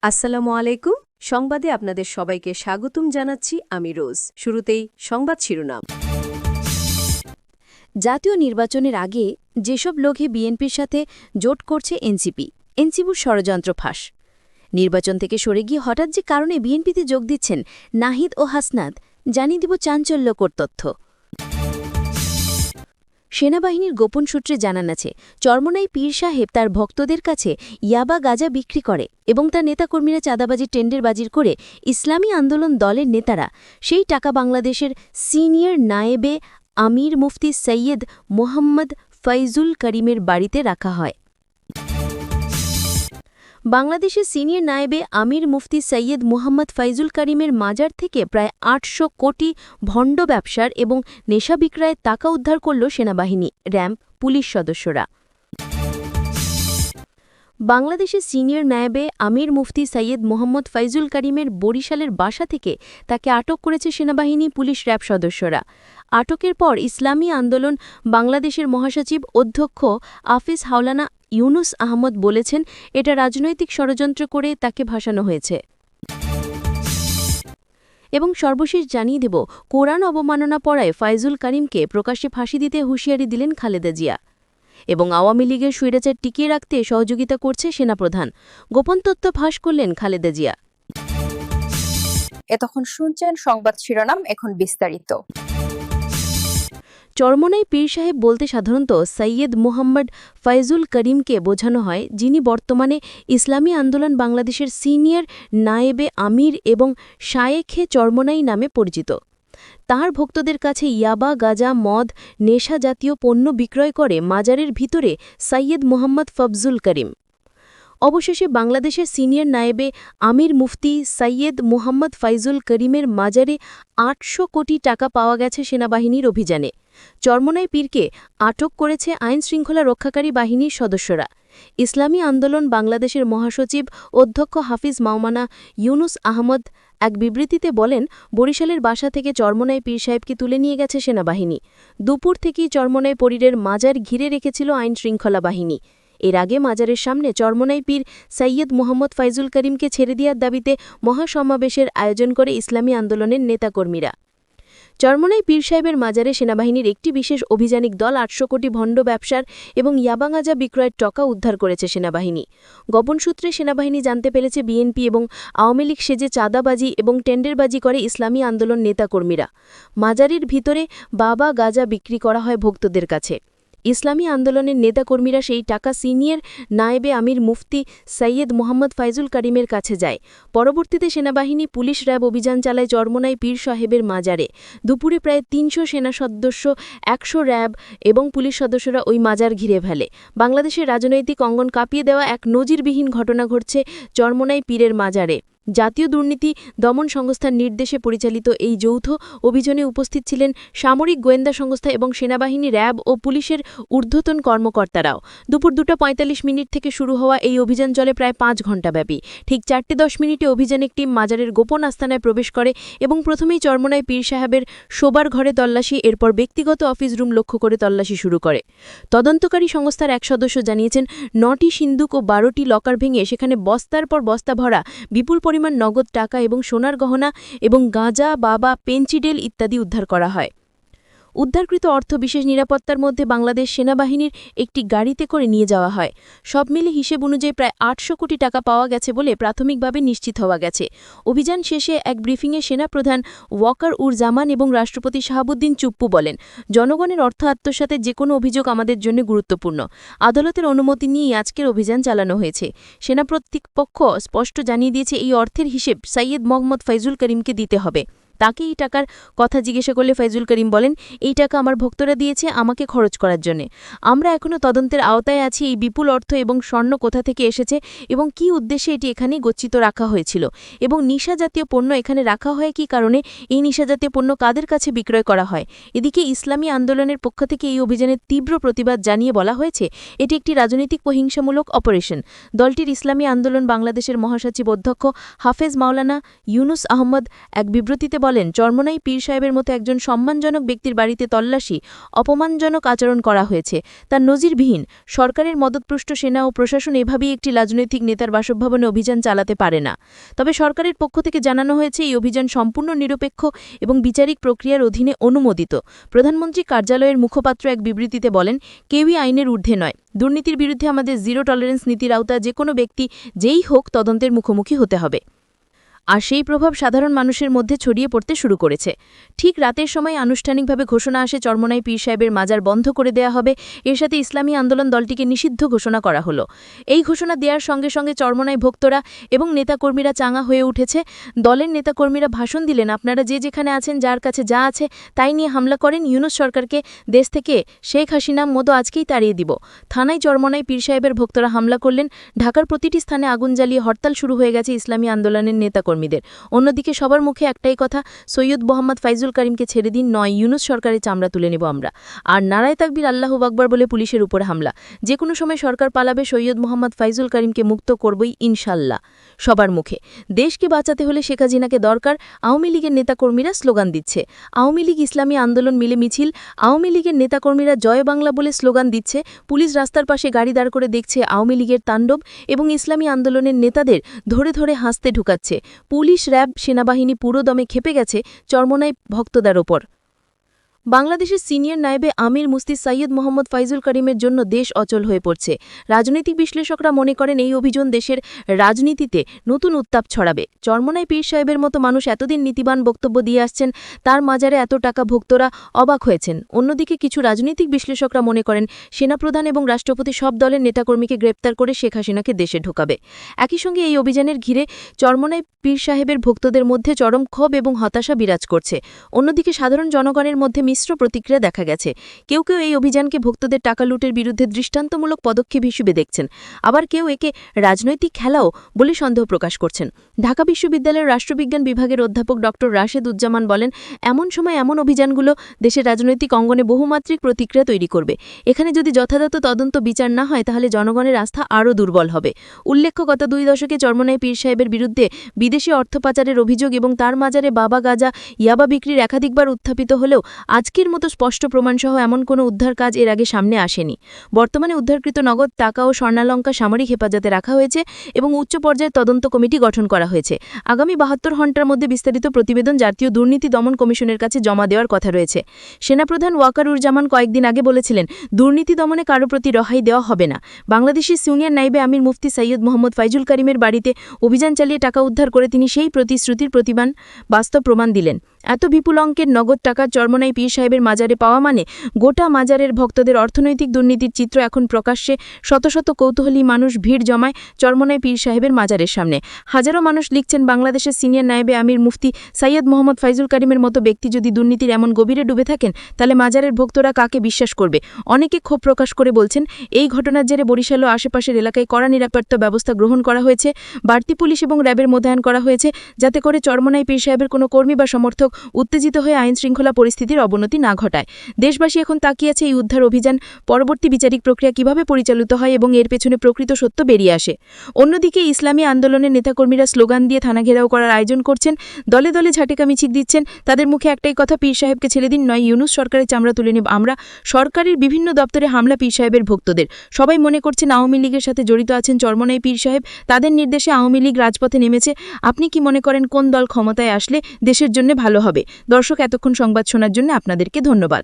আসসালামু আলাইকুম। সংবাদে আপনাদের সবাইকে স্বাগতম জানাচ্ছি আমি রোজ। শুরুতেই সংবাদ শিরোনাম। জাতীয় নির্বাচনের আগে যেসব লোকে বিএনপির সাথে জোট করছে এনসিপির ষড়যন্ত্র ফাঁস। নির্বাচন থেকে সরে গিয়ে হঠাৎ যে কারণে বিএনপিতে যোগ দিচ্ছেন নাহিদ ও হাসনাত, জানিয়ে দিব চাঞ্চল্যকর তথ্য। সেনাবাহিনীর গোপন সূত্রে জানান আছে, চরমোনাই পীর সাহেব তার ভক্তদের কাছে ইয়াবা গাঁজা বিক্রি করে এবং তার নেতাকর্মীরা চাঁদাবাজি টেন্ডারবাজির করে ইসলামী আন্দোলন দলের নেতারা সেই টাকা বাংলাদেশের সিনিয়র নায়েবে আমির মুফতি সৈয়দ মোহাম্মদ ফয়জুল করিমের বাড়িতে রাখা হয়। বাংলাদেশের সিনিয়র নায়েবে আমির মুফতি সৈয়দ মোহাম্মদ ফয়জুল করিমের মাজার থেকে প্রায় ৮০০ কোটি ভণ্ড ব্যবসার এবং নেশা বিক্রয়ের টাকা উদ্ধার করল সেনাবাহিনী, র্যাম্প, পুলিশ সদস্যরা। বাংলাদেশের সিনিয়র নায়েবে আমির মুফতি সৈয়দ মোহাম্মদ ফয়জুল করিমের বরিশালের বাসা থেকে তাকে আটক করেছে সেনাবাহিনী, পুলিশ, র্যাব সদস্যরা। আটকের পর ইসলামী আন্দোলন বাংলাদেশের মহাসচিব অধ্যক্ষ আফিজ হাওলানা ইউনুস আহমদ বলেছেন, এটা রাজনৈতিক ষড়যন্ত্র করে তাকে ভাসানো হয়েছে। এবং সর্বশেষ জানিয়ে দেব, কোরআন অবমাননা পড়ায় ফয়জুল করিমকে প্রকাশ্যে ফাঁসি দিতে হুঁশিয়ারি দিলেন খালেদা জিয়া। এবং আওয়ামী লীগের স্বৈরাচার টিকিয়ে রাখতে সহযোগিতা করছে সেনাপ্রধান, গোপন তথ্য ফাঁস করলেন খালেদা জিয়া। এতক্ষণ শুনছেন সংবাদ শিরোনাম, এখন বিস্তারিত। চরমোনাই পীর সাহেব বলতে সাধারণত সৈয়দ মোহাম্মদ ফয়জুল করিমকে বোঝানো হয়, যিনি বর্তমানে ইসলামী আন্দোলন বাংলাদেশের সিনিয়র নায়েবে আমির এবং শায়েখে চরমোনাই নামে পরিচিত। তাঁর ভক্তদের কাছে ইয়াবা, গাঁজা, মদ, নেশা জাতীয় পণ্য বিক্রয় করে মাজারের ভিতরে সৈয়দ মোহাম্মদ ফয়জুল করিম। অবশেষে বাংলাদেশের সিনিয়র নায়েবে আমির মুফতি সৈয়দ মোহাম্মদ ফয়জুল করিমের মাজারে ৮০০ কোটি টাকা পাওয়া গেছে সেনাবাহিনীর অভিযানে। চরমোনাই পীরকে আটক করেছে আইনশৃঙ্খলা রক্ষাকারী বাহিনীর সদস্যরা। ইসলামী আন্দোলন বাংলাদেশের মহাসচিব অধ্যক্ষ হাফিজ মাওলানা ইউনুস আহমদ এক বিবৃতিতে বলেন, বরিশালের বাসা থেকে চরমোনাই পীর সাহেবকে তুলে নিয়ে গেছে সেনাবাহিনী। দুপুর থেকেই চরমোনাই পীরের মাজার ঘিরে রেখেছিল আইনশৃঙ্খলা বাহিনী। এর আগে মাজারের সামনে চরমোনাই পীর সৈয়দ মোহাম্মদ ফয়জুল করিমকে ছেড়ে দেওয়ার দাবিতে মহাসমাবেশের আয়োজন করে ইসলামী আন্দোলনের নেতাকর্মীরা। চরমোনাই পীর সাহেবের মাজারে সেনাবাহিনীর একটি বিশেষ অভিযানিক দল ৮০০ কোটি ভণ্ড ব্যবসার এবং ইয়াবা গাঁজা বিক্রয়ের টাকা উদ্ধার করেছে সেনাবাহিনী। গোপন সূত্রে সেনাবাহিনী জানতে পেরেছে, বিএনপি এবং আওয়ামী লীগ সেজে চাঁদাবাজি এবং টেন্ডারবাজি করে ইসলামী আন্দোলন নেতাকর্মীরা। মাজারের ভিতরে বাবা গাঁজা বিক্রি করা হয় ভক্তদের কাছে। ইসলামী আন্দোলনের নেতাকর্মীরা সেই টাকা সিনিয়র নায়েবে আমির মুফতি সৈয়দ মোহাম্মদ ফয়জুল করিমের কাছে যায়। পরবর্তীতে সেনাবাহিনী, পুলিশ, র্যাব অভিযান চালায় চরমোনাই পীর সাহেবের মাজারে। দুপুরে প্রায় ৩০০ সেনা সদস্য, ১০০ র্যাব এবং পুলিশ সদস্যরা ওই মাজার ঘিরে ফেলে। বাংলাদেশের রাজনৈতিক অঙ্গন কাঁপিয়ে দেওয়া এক নজিরবিহীন ঘটনা ঘটছে চরমোনাই পীরের মাজারে। জাতীয় দুর্নীতি দমন সংস্থার নির্দেশে পরিচালিত এই যৌথ অভিযানে উপস্থিত ছিলেন সামরিক গোয়েন্দা সংস্থা এবং সেনাবাহিনী, র্যাব ও পুলিশের ঊর্ধ্বতন কর্মকর্তারাও। দুপুর 2:45 থেকে শুরু হওয়া এই অভিযান চলে প্রায় ৫ ঘণ্টাব্যাপী। ঠিক 4:10 অভিযানিক টিম মাজারের গোপন আস্তানায় প্রবেশ করে এবং প্রথমেই চরমোনাই পীর সাহেবের শোবার ঘরে তল্লাশি, এরপর ব্যক্তিগত অফিস রুম লক্ষ্য করে তল্লাশি শুরু করে। তদন্তকারী সংস্থার এক সদস্য জানিয়েছেন, ৯টি সিন্দুক ও 12টি লকার ভেঙে সেখানে বস্তার পর বস্তা ভরা বিপুল পরিমাণ নগদ টাকা এবং সোনার গহনা এবং গাঁজা, বাবা, পেনচিডেল ইত্যাদি উদ্ধার করা হয়। উদ্ধারকৃত অর্থ বিশেষ নিরাপত্তার মধ্যে বাংলাদেশ সেনাবাহিনীর একটি গাড়িতে করে নিয়ে যাওয়া হয়। সব মিলে হিসেব অনুযায়ী প্রায় ৮০০ কোটি টাকা পাওয়া গেছে বলে প্রাথমিকভাবে নিশ্চিত হওয়া গেছে। অভিযান শেষে এক ব্রিফিংয়ে সেনাপ্রধান ওয়াকার উর জামান এবং রাষ্ট্রপতি শাহাবুদ্দিন চুপ্পু বলেন, জনগণের অর্থ আত্মসাতের যে কোনো অভিযোগ আমাদের জন্য গুরুত্বপূর্ণ। আদালতের অনুমতি নিয়েই আজকের অভিযান চালানো হয়েছে। সেনা কর্তৃপক্ষ স্পষ্ট জানিয়ে দিয়েছে, এই অর্থের হিসেব সৈয়দ মোহাম্মদ ফয়জুল করিমকে দিতে হবে। তাকে এই টাকার কথা জিজ্ঞাসা করলে ফয়জুল করিম বলেন, এই টাকা আমার ভক্তরা দিয়েছে আমাকে খরচ করার জন্য। আমরা এখনও তদন্তের আওতায় আছি এই বিপুল অর্থ এবং স্বর্ণ কোথা থেকে এসেছে এবং কী উদ্দেশ্যে এটি এখানে গচ্ছিত রাখা হয়েছিল এবং নিশা জাতীয় পণ্য এখানে রাখা হয় কী কারণে, এই নিশা জাতীয় পণ্য কাদের কাছে বিক্রয় করা হয়। এদিকে ইসলামী আন্দোলনের পক্ষ থেকে এই অভিযানের তীব্র প্রতিবাদ জানিয়ে বলা হয়েছে, এটি একটি রাজনৈতিক প্রহিংসামূলক অপারেশন। দলটির ইসলামী আন্দোলন বাংলাদেশের মহাসচিব অধ্যক্ষ হাফেজ মাওলানা ইউনুস আহমদ এক বিবৃতিতে বলেন, চরমোনাই পীর সাহেবের মতো একজন সম্মানজনক ব্যক্তির বাড়িতে তল্লাশি অপমানজনক আচরণ করা হয়েছে, তা নজিরবিহীন। সরকারের মদতপুষ্ট সেনা ও প্রশাসন এভাবেই একটি রাজনৈতিক নেতার বাসভবনে অভিযান চালাতে পারে না। তবে সরকারের পক্ষ থেকে জানানো হয়েছে এই অভিযান সম্পূর্ণ নিরপেক্ষ এবং বিচারিক প্রক্রিয়ার অধীনে অনুমোদিত। প্রধানমন্ত্রী কার্যালয়ের মুখপাত্র এক বিবৃতিতে বলেন, কেউই আইনের ঊর্ধ্বে নয়। দুর্নীতির বিরুদ্ধে আমাদের জিরো টলারেন্স নীতির আওতা যে কোনো ব্যক্তি যেই হোক তদন্তের মুখোমুখি হতে হবে। আর সেই প্রভাব সাধারণ মানুষের মধ্যে ছড়িয়ে পড়তে শুরু করেছে। ঠিক রাতের সময় আনুষ্ঠানিকভাবে ঘোষণা আসে চরমোনাই পীর সাহেবের মাজার বন্ধ করে দেয়া হবে। এর সাথে ইসলামী আন্দোলন দলটিকে নিষিদ্ধ ঘোষণা করা হলো। এই ঘোষণা দেওয়ার সঙ্গে সঙ্গে চরমোনাই ভক্তরা এবং নেতাকর্মীরা চাঙা হয়ে উঠেছে। দলের নেতাকর্মীরা ভাষণ দিলেন, আপনারা যে যেখানে আছেন, যার কাছে যা আছে তাই নিয়ে হামলা করেন। ইউনূস সরকারকে দেশ থেকে শেখ হাসিনা মতো আজকেই তাড়িয়ে দিব। থানায় চরমোনাই পীর সাহেবের ভক্তরা হামলা করলেন। ঢাকার প্রতিটি স্থানে আগুন জ্বালিয়ে হরতাল শুরু হয়ে গেছে ইসলামী আন্দোলনের নেতাকর্মীদের। অন্যদিকে সবার মুখে একটাই কথা, সৈয়দ মোহাম্মদ ফাইজুল করিমকে ছেড়ে দিন, নয় ইউনূস সরকারের চামড়া তুলে নেব আমরা। আর নারায়ে তাকবীর আল্লাহু আকবার বলে পুলিশের উপর হামলা। যে কোনো সময় সরকার পালাবে, সৈয়দ মোহাম্মদ ফাইজুল করিমকে মুক্ত করবই ইনশাল্লাহ। সবার মুখে দেশকে বাঁচাতে হলে শেখ হাসিনাকে দরকার। আওয়ামী লীগের নেতাকর্মীরা স্লোগান দিচ্ছে। আওয়ামী লীগ ইসলামী আন্দোলন মিলে মিছিল। আওয়ামী লীগের নেতাকর্মীরা জয় বাংলা বলে স্লোগান দিচ্ছে। পুলিশ রাস্তার পাশে গাড়ি দাঁড় করে দেখছে আওয়ামী লীগের তাণ্ডব এবং ইসলামী আন্দোলনের নেতাদের ধরে ধরে হাসতে ঢুকাচ্ছে। পুলিশ, র্যাব, সেনাবাহিনী পুরো দমে খেপে গেছে চরমোনাই ভক্তদের ওপর। বাংলাদেশের সিনিয়র নায়েবে আমির মুফতি সৈয়দ মোহাম্মদ ফাইজুল করিমের জন্য দেশ অচল হয়ে পড়ছে। রাজনৈতিক বিশ্লেষকরা মনে করেন এই অভিযান দেশের রাজনীতিতে নতুন উত্তাপ ছড়াবে। চরমোনাই পীর সাহেবের মতো মানুষ এতদিন নীতিবান বক্তব্য দিয়ে আসছেন, তার মাজারে এত টাকা ভক্তরা অবাক হয়েছেন। অন্যদিকে কিছু রাজনৈতিক বিশ্লেষকরা মনে করেন সেনাপ্রধান এবং রাষ্ট্রপতি সব দলের নেতাকর্মীকে গ্রেপ্তার করে শেখ হাসিনাকে দেশে ঢোকাবে। একই সঙ্গে এই অভিযানের ঘিরে চরমোনাই পীর সাহেবের ভক্তদের মধ্যে চরম ক্ষোভ এবং হতাশা বিরাজ করছে। অন্যদিকে সাধারণ জনগণের মধ্যে মিশ্র প্রতিক্রিয়া দেখা গেছে। কেউ কেউ এই অভিযানকে ভক্তদের টাকা লুটের বিরুদ্ধে দৃষ্টান্তমূলক পদক্ষেপ হিসেবে দেখছেন, আবার কেউ একে রাজনৈতিক খেলাও বলে সন্দেহ প্রকাশ করছেন। ঢাকা বিশ্ববিদ্যালয়ের রাষ্ট্রবিজ্ঞান বিভাগের অধ্যাপক ড রাশেদ উজ্জামান বলেন, এমন সময় এমন অভিযানগুলো দেশের রাজনৈতিক অঙ্গনে বহুমাত্রিক প্রতিক্রিয়া তৈরি করবে। এখানে যদি যথাযথ তদন্ত বিচার না হয় তাহলে জনগণের আস্থা আরও দুর্বল হবে। উল্লেখ্য, গত 2 দশকে চরমোনাই পীর সাহেবের বিরুদ্ধে বিদেশি অর্থ পাচারের অভিযোগ এবং তার মাজারে বাবা গাঁজা, ইয়াবা বিক্রির একাধিকবার উত্থাপিত হলেও আজকের মতো স্পষ্ট প্রমাণসহ এমন কোনো উদ্ধার কাজ এর আগে সামনে আসেনি। বর্তমানে উদ্ধারকৃত নগদ টাকা ও স্বর্ণালঙ্কা সামরিক হেফাজতে রাখা হয়েছে এবং উচ্চ পর্যায়ের তদন্ত কমিটি গঠন করা হয়েছে। আগামী 72 ঘণ্টার মধ্যে বিস্তারিত প্রতিবেদন জাতীয় দুর্নীতি দমন কমিশনের কাছে জমা দেওয়ার কথা রয়েছে। সেনাপ্রধান ওয়াকারুজ্জামান কয়েকদিন আগে বলেছিলেন, দুর্নীতি দমনে কারো প্রতি রেহাই দেওয়া হবে না। বাংলাদেশের সিনিয়র নায়েবে আমির মুফতি সৈয়দ মোহাম্মদ ফাইজুল করিমের বাড়িতে অভিযান চালিয়ে টাকা উদ্ধার করে তিনি সেই প্রতিশ্রুতির বাস্তব প্রমাণ দিলেন। এত বিপুল অঙ্কের নগদ টাকা চরমোনাই পীর সাহেবের মাজারে পাওয়া মানে গোটা মাজারের ভক্তদের অর্থনৈতিক দুর্নীতির চিত্র এখন প্রকাশ্যে। শত শত কৌতূহলী মানুষ ভিড় জমায় চরমোনাই পীর সাহেবের মাজারের সামনে। হাজারো মানুষ লিখছেন, বাংলাদেশের সিনিয়র নায়েবে আমির মুফতি সৈয়দ মোহাম্মদ ফাইজুল করিমের মতো ব্যক্তি যদি দুর্নীতির এমন গভীরে ডুবে থাকেন তাহলে মাজারের ভক্তরা কাকে বিশ্বাস করবে। অনেকে ক্ষোভ প্রকাশ করে বলছেন, এই ঘটনার জেরে বরিশাল ও আশেপাশের এলাকায় কড়া নিরাপত্তা ব্যবস্থা গ্রহণ করা হয়েছে। বাড়তি পুলিশ এবং র্যাবের মোতায়েন করা হয়েছে যাতে করে চরমোনাই পীর সাহেবের কোনো কর্মী বা সমর্থক উত্তেজিত হয়ে আইন শৃঙ্খলা পরিস্থিতির অবনতি না ঘটায়। দেশবাসী এখন তাকিয়ে আছে এই উদ্ধার অভিযান পরবর্তী বিচারিক প্রক্রিয়া কিভাবে পরিচালিত হয় এবং এর পেছনে প্রকৃত সত্য বেরিয়ে আসে। অন্যদিকে ইসলামী আন্দোলনের নেতাকর্মীরা স্লোগান দিয়ে থানা ঘেরাও করার আয়োজন করছেন, দলে দলে ঝাঁটেকা মিছিল দিচ্ছেন। তাদের মুখে একটাই কথা, পীর সাহেবকে ছেড়ে দিন, নয় ইউনূস সরকারের চামড়া তুলে নেব আমরা। সরকারের বিভিন্ন দপ্তরে হামলা পীর সাহেবের ভক্তদের। সবাই মনে করছেন আওয়ামী লীগের সাথে জড়িত আছেন চরমোনাই পীর সাহেব। তাদের নির্দেশে আওয়ামী লীগ রাজপথে নেমেছে। আপনি কি মনে করেন কোন দল ক্ষমতায় আসলে দেশের জন্য ভালো হবে? দর্শক, এতক্ষণ সংবাদ শোনার জন্য আপনাদেরকে ধন্যবাদ।